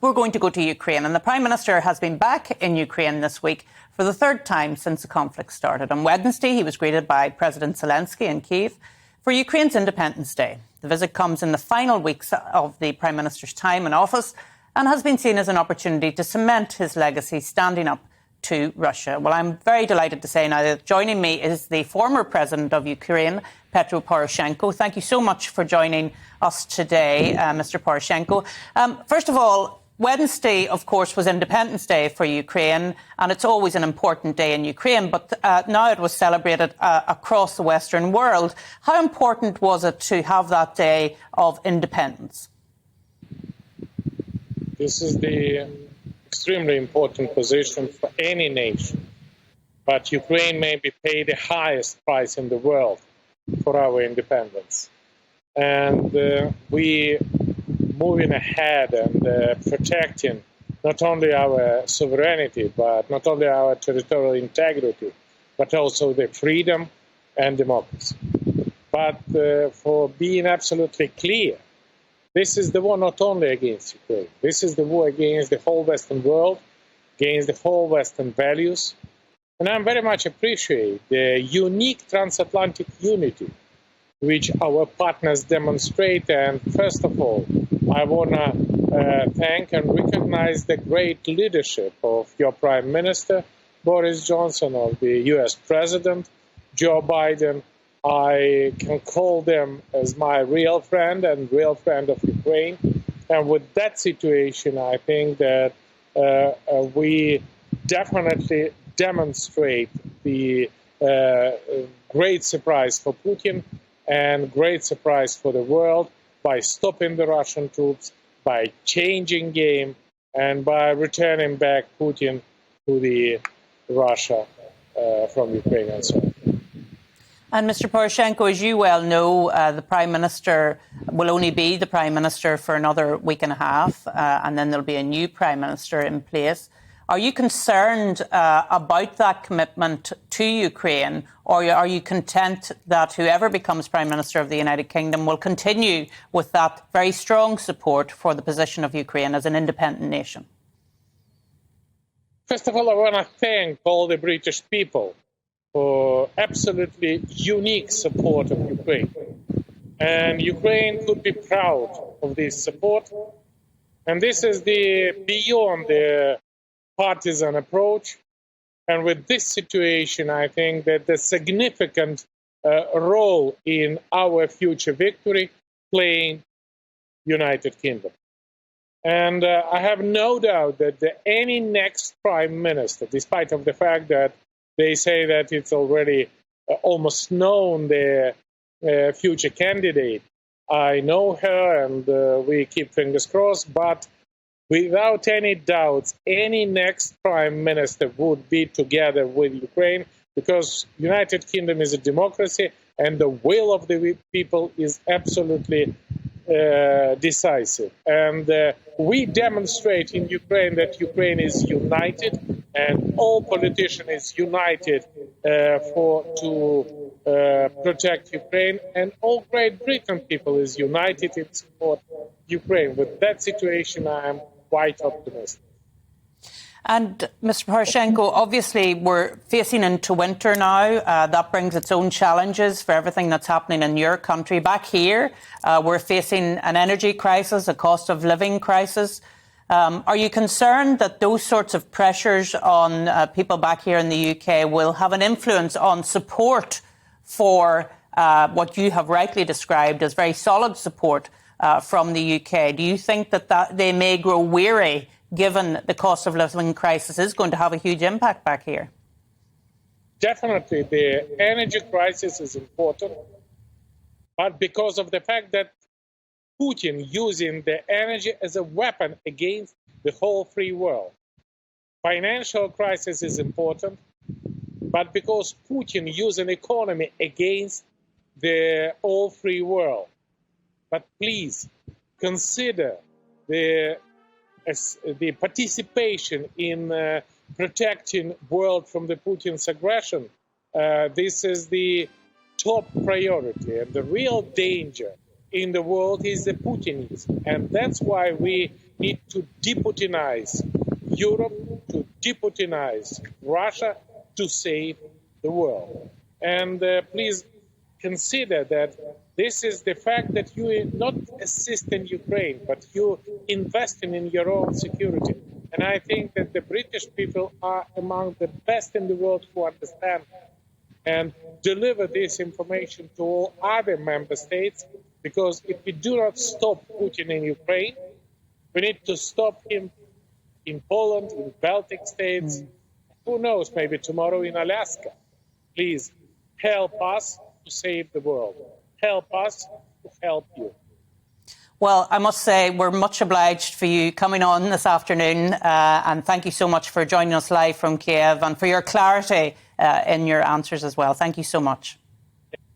we're going to go to Ukraine. And the Prime Minister has been back in Ukraine this week for the third time since the conflict started. On Wednesday, he was greeted by President Zelensky in Kyiv for Ukraine's Independence Day. The visit comes in the final weeks of the Prime Minister's time in office and has been seen as an opportunity to cement his legacy standing up to Russia. Well, I'm very delighted to say now that joining me is the former President of Ukraine, Petro Poroshenko. Thank you so much for joining us today, Mr. Poroshenko. First of all, Wednesday, of course, was Independence Day for Ukraine, and it's always an important day in Ukraine, but now it was celebrated across the Western world. How important was it to have that day of independence? This is the extremely important position for any nation, but Ukraine maybe paid the highest price in the world for our independence. And we moving ahead and protecting not only our sovereignty, but not only our territorial integrity, but also the freedom and democracy. But for being absolutely clear, this is the war not only against Ukraine. This is the war against the whole Western world, against the whole Western values. And I very much appreciate the unique transatlantic unity which our partners demonstrate. And first of all, I want to thank and recognize the great leadership of your Prime Minister, Boris Johnson, of the US President, Joe Biden. I can call them as my real friend and real friend of Ukraine. And with that situation, I think that we definitely demonstrate the great surprise for Putin and great surprise for the world by stopping the Russian troops, by changing game, and by returning back Putin to the Russia from Ukraine and so on. And Mr. Poroshenko, as you well know, the Prime Minister will only be the Prime Minister for another week and a half, and then there'll be a new Prime Minister in place. Are you concerned about that commitment to Ukraine, or are you content that whoever becomes Prime Minister of the United Kingdom will continue with that very strong support for the position of Ukraine as an independent nation? First of all, I want to thank all the British people for absolutely unique support of Ukraine. And Ukraine could be proud of this support. And this is beyond the partisan approach. And with this situation, I think that the significant role in our future victory playing United Kingdom. And I have no doubt that any next Prime Minister, despite of the fact that they say that it's already almost known their future candidate. I know her, and we keep fingers crossed, but without any doubts, any next Prime Minister would be together with Ukraine, because United Kingdom is a democracy, and the will of the people is absolutely decisive. And we demonstrate in Ukraine that Ukraine is united, and all politicians is united to protect Ukraine, and all Great Britain people is united in support of Ukraine. With that situation, I am quite optimistic. And Mr. Poroshenko, obviously we're facing into winter now. That brings its own challenges for everything that's happening in your country. Back here, we're facing an energy crisis, a cost of living crisis. Are you concerned that those sorts of pressures on people back here in the UK will have an influence on support for what you have rightly described as very solid support from the UK? Do you think that they may grow weary, given the cost of living crisis is going to have a huge impact back here? Definitely, the energy crisis is important, but because of the fact that Putin using the energy as a weapon against the whole free world. Financial crisis is important, but because Putin using economy against the all free world. But please consider the participation in protecting world from the Putin's aggression. This is the top priority, and the real danger in the world is the Putinism. And that's why we need to deputinize Europe, to deputinize Russia, to save the world. And please consider that this is the fact that you not assist in Ukraine, but you investing in your own security. And I think that the British people are among the best in the world who understand and deliver this information to all other member states, because if we do not stop Putin in Ukraine, we need to stop him in Poland, in Baltic states, who knows, maybe tomorrow in Alaska. Please help us to save the world. Help us to help you. Well, I must say we're much obliged for you coming on this afternoon, and thank you so much for joining us live from Kiev and for your clarity in your answers as well. Thank you so much.